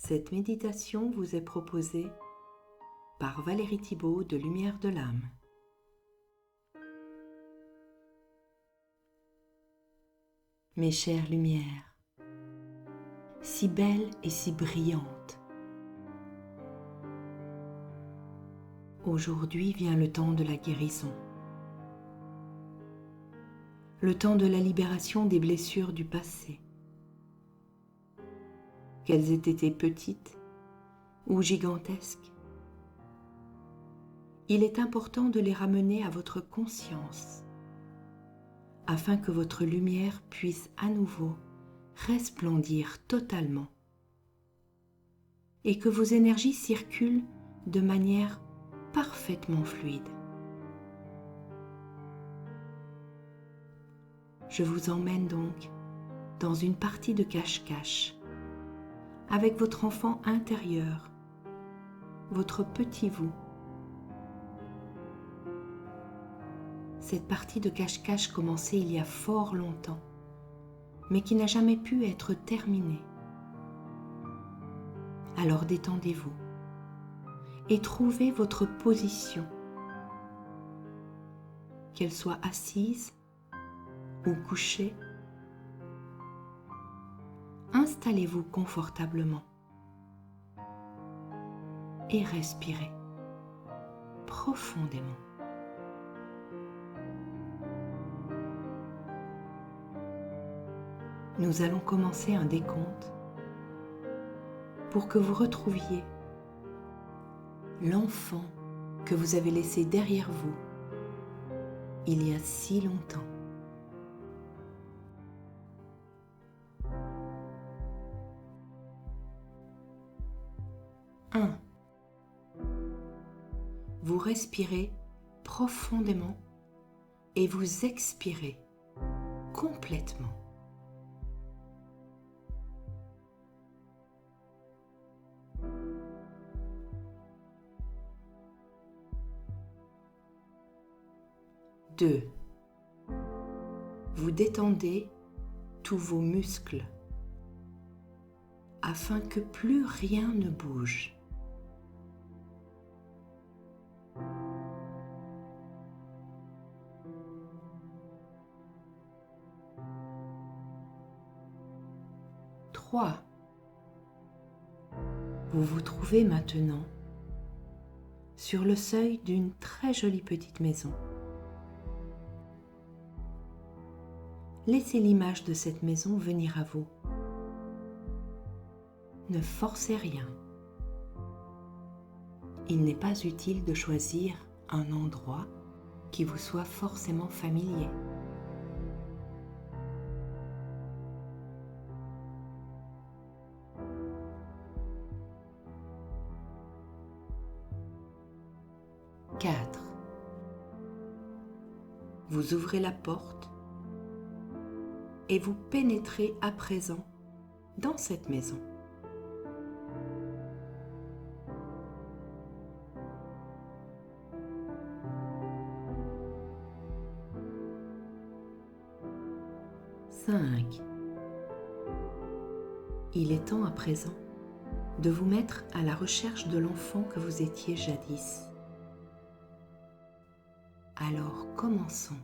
Cette méditation vous est proposée par Valérie Thibault de Lumière de l'âme. Mes chères lumières, si belles et si brillantes, aujourd'hui vient le temps de la guérison, le temps de la libération des blessures du passé, qu'elles aient été petites ou gigantesques. Il est important de les ramener à votre conscience afin que votre lumière puisse à nouveau resplendir totalement et que vos énergies circulent de manière parfaitement fluide. Je vous emmène donc dans une partie de cache-cache avec votre enfant intérieur, votre petit vous. Cette partie de cache-cache commençait il y a fort longtemps, mais qui n'a jamais pu être terminée. Alors détendez-vous et trouvez votre position, qu'elle soit assise ou couchée. Installez-vous confortablement et respirez profondément. Nous allons commencer un décompte pour que vous retrouviez l'enfant que vous avez laissé derrière vous il y a si longtemps. 1. Vous respirez profondément et vous expirez complètement. 2. Vous détendez tous vos muscles afin que plus rien ne bouge. 3. Vous vous trouvez maintenant sur le seuil d'une très jolie petite maison. Laissez l'image de cette maison venir à vous. Ne forcez rien. Il n'est pas utile de choisir un endroit qui vous soit forcément familier. Vous ouvrez la porte et vous pénétrez à présent dans cette maison. 5. Il est temps à présent de vous mettre à la recherche de l'enfant que vous étiez jadis. Alors commençons.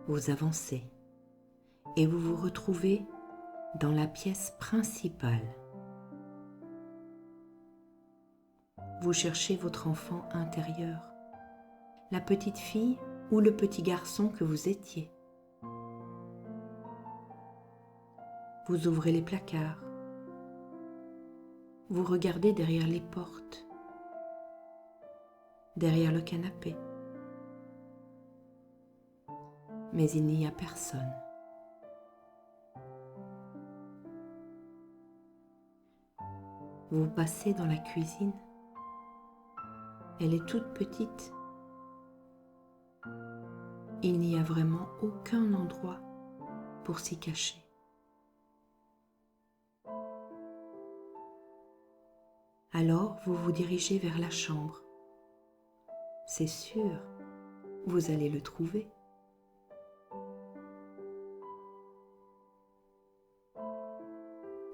Vous avancez et vous vous retrouvez dans la pièce principale. Vous cherchez votre enfant intérieur, la petite fille ou le petit garçon que vous étiez. Vous ouvrez les placards. Vous regardez derrière les portes, derrière le canapé. Mais il n'y a personne. Vous passez dans la cuisine. Elle est toute petite. Il n'y a vraiment aucun endroit pour s'y cacher. Alors vous vous dirigez vers la chambre. C'est sûr, vous allez le trouver.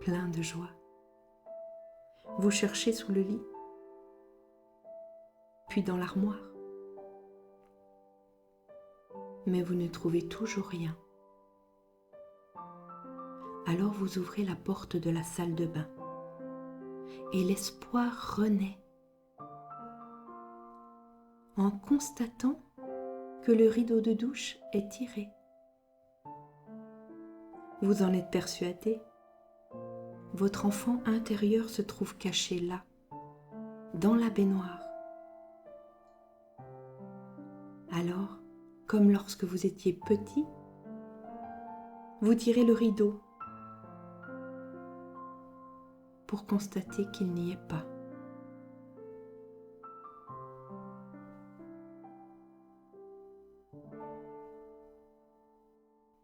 plein de joie. Vous cherchez sous le lit, puis dans l'armoire, mais vous ne trouvez toujours rien. Alors vous ouvrez la porte de la salle de bain et l'espoir renaît en constatant que le rideau de douche est tiré. Vous en êtes persuadé, votre enfant intérieur se trouve caché là, dans la baignoire. Alors, comme lorsque vous étiez petit, vous tirez le rideau pour constater qu'il n'y est pas.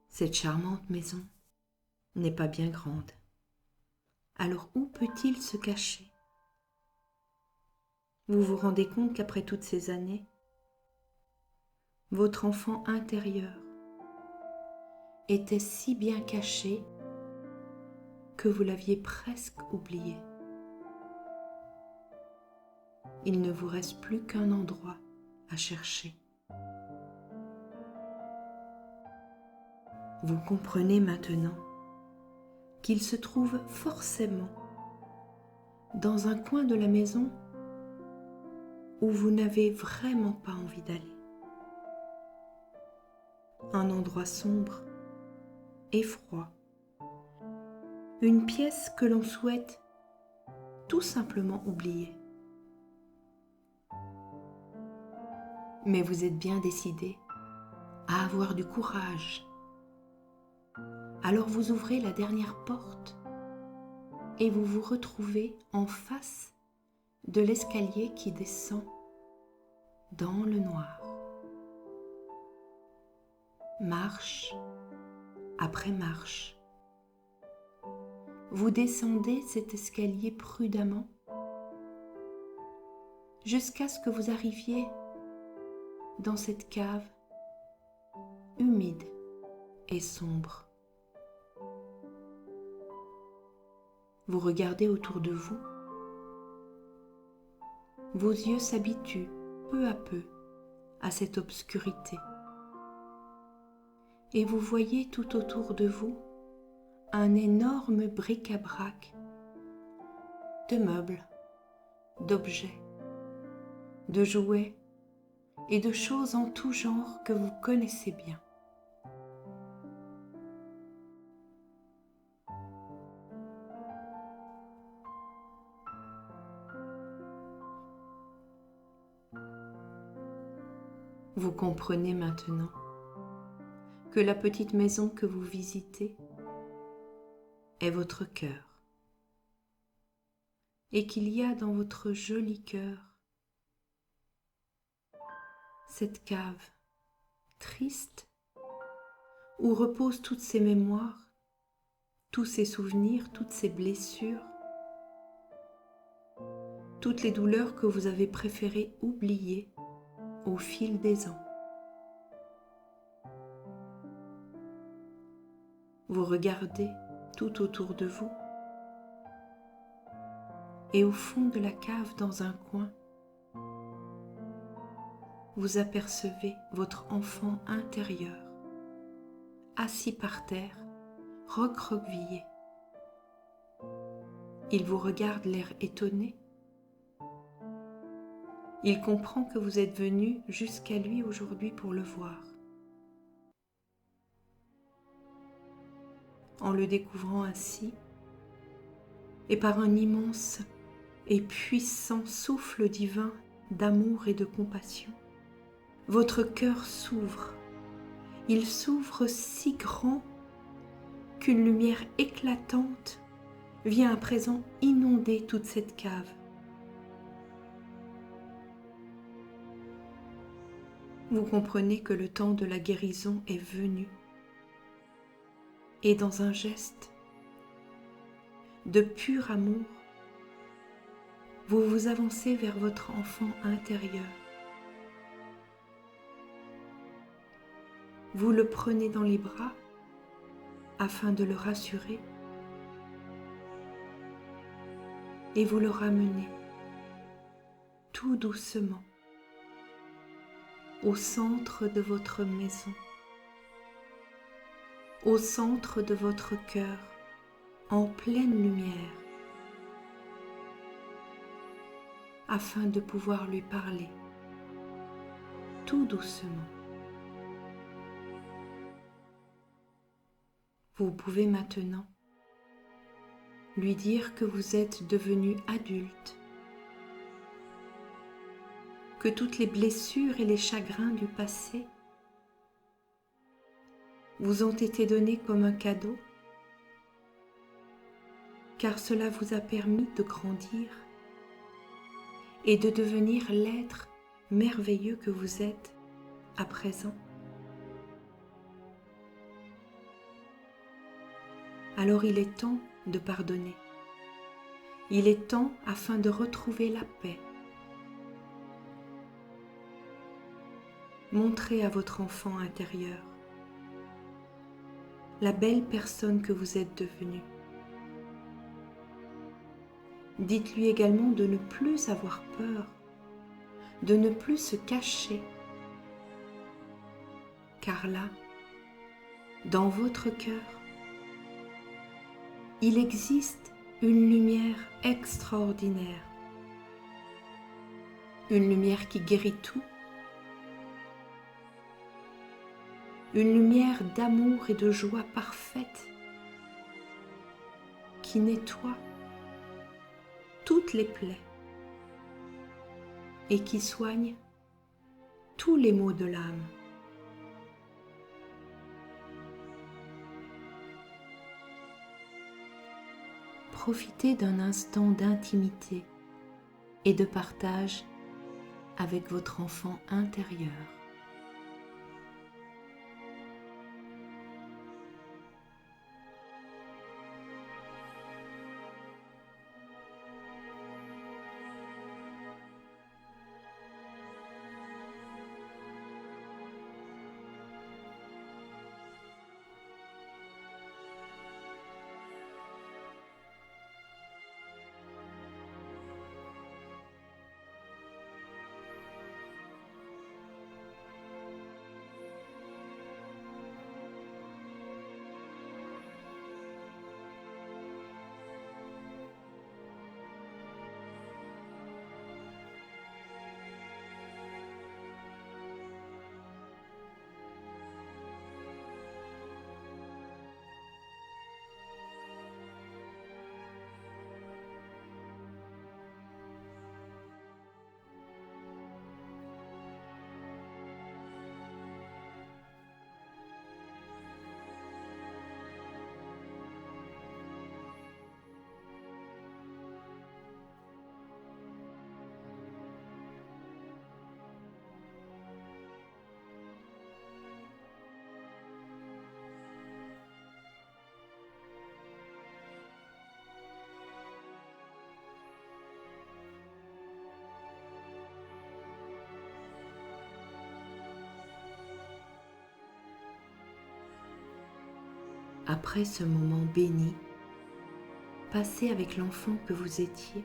Cette charmante maison n'est pas bien grande. Alors où peut-il se cacher? Vous vous rendez compte qu'après toutes ces années, votre enfant intérieur était si bien caché que vous l'aviez presque oublié. Il ne vous reste plus qu'un endroit à chercher. Vous comprenez maintenant qu'il se trouve forcément dans un coin de la maison où vous n'avez vraiment pas envie d'aller. Un endroit sombre et froid. Une pièce que l'on souhaite tout simplement oublier. Mais vous êtes bien décidé à avoir du courage. Alors vous ouvrez la dernière porte et vous vous retrouvez en face de l'escalier qui descend dans le noir. Marche après marche. Vous descendez cet escalier prudemment jusqu'à ce que vous arriviez dans cette cave humide et sombre. Vous regardez autour de vous. Vos yeux s'habituent peu à peu à cette obscurité. Et vous voyez tout autour de vous un énorme bric-à-brac de meubles, d'objets, de jouets et de choses en tout genre que vous connaissez bien. Vous comprenez maintenant que la petite maison que vous visitez est votre cœur et qu'il y a dans votre joli cœur cette cave triste où reposent toutes ces mémoires, tous ces souvenirs, toutes ces blessures, toutes les douleurs que vous avez préféré oublier au fil des ans. Vous regardez tout autour de vous et au fond de la cave, dans un coin, vous apercevez votre enfant intérieur, assis par terre, recroquevillé. Il vous regarde l'air étonné. Il comprend que vous êtes venu jusqu'à lui aujourd'hui pour le voir. En le découvrant ainsi, et par un immense et puissant souffle divin d'amour et de compassion, votre cœur s'ouvre. Il s'ouvre si grand qu'une lumière éclatante vient à présent inonder toute cette cave. Vous comprenez que le temps de la guérison est venu et dans un geste de pur amour, vous vous avancez vers votre enfant intérieur. Vous le prenez dans les bras afin de le rassurer et vous le ramenez tout doucement au centre de votre maison, au centre de votre cœur, en pleine lumière, afin de pouvoir lui parler tout doucement. Vous pouvez maintenant lui dire que vous êtes devenu adulte, que toutes les blessures et les chagrins du passé vous ont été donnés comme un cadeau, car cela vous a permis de grandir et de devenir l'être merveilleux que vous êtes à présent. Alors il est temps de pardonner. Il est temps afin de retrouver la paix. Montrez à votre enfant intérieur la belle personne que vous êtes devenue. Dites-lui également de ne plus avoir peur, de ne plus se cacher, car là, dans votre cœur, il existe une lumière extraordinaire, une lumière qui guérit tout, une lumière d'amour et de joie parfaite qui nettoie toutes les plaies et qui soigne tous les maux de l'âme. Profitez d'un instant d'intimité et de partage avec votre enfant intérieur. Après ce moment béni, passé avec l'enfant que vous étiez,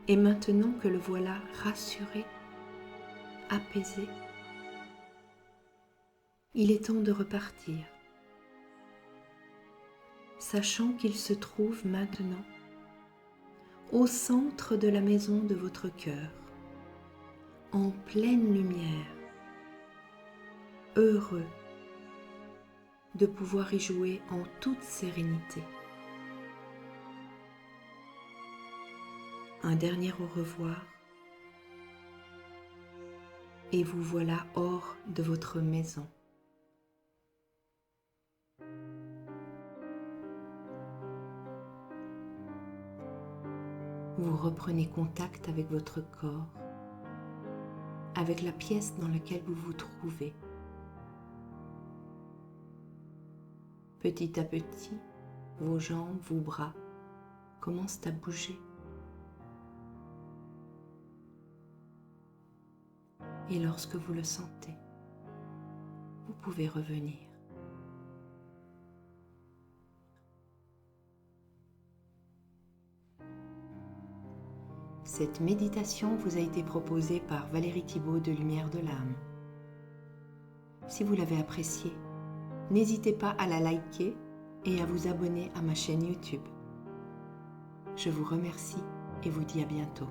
et maintenant que le voilà rassuré, apaisé, il est temps de repartir, sachant qu'il se trouve maintenant au centre de la maison de votre cœur, en pleine lumière, heureux de pouvoir y jouer en toute sérénité. Un dernier au revoir, et vous voilà hors de votre maison. Vous reprenez contact avec votre corps, avec la pièce dans laquelle vous vous trouvez. Petit à petit, vos jambes, vos bras commencent à bouger. Et lorsque vous le sentez, vous pouvez revenir. Cette méditation vous a été proposée par Valérie Thibault de Lumière de l'âme. Si vous l'avez appréciée, n'hésitez pas à la liker et à vous abonner à ma chaîne YouTube. Je vous remercie et vous dis à bientôt.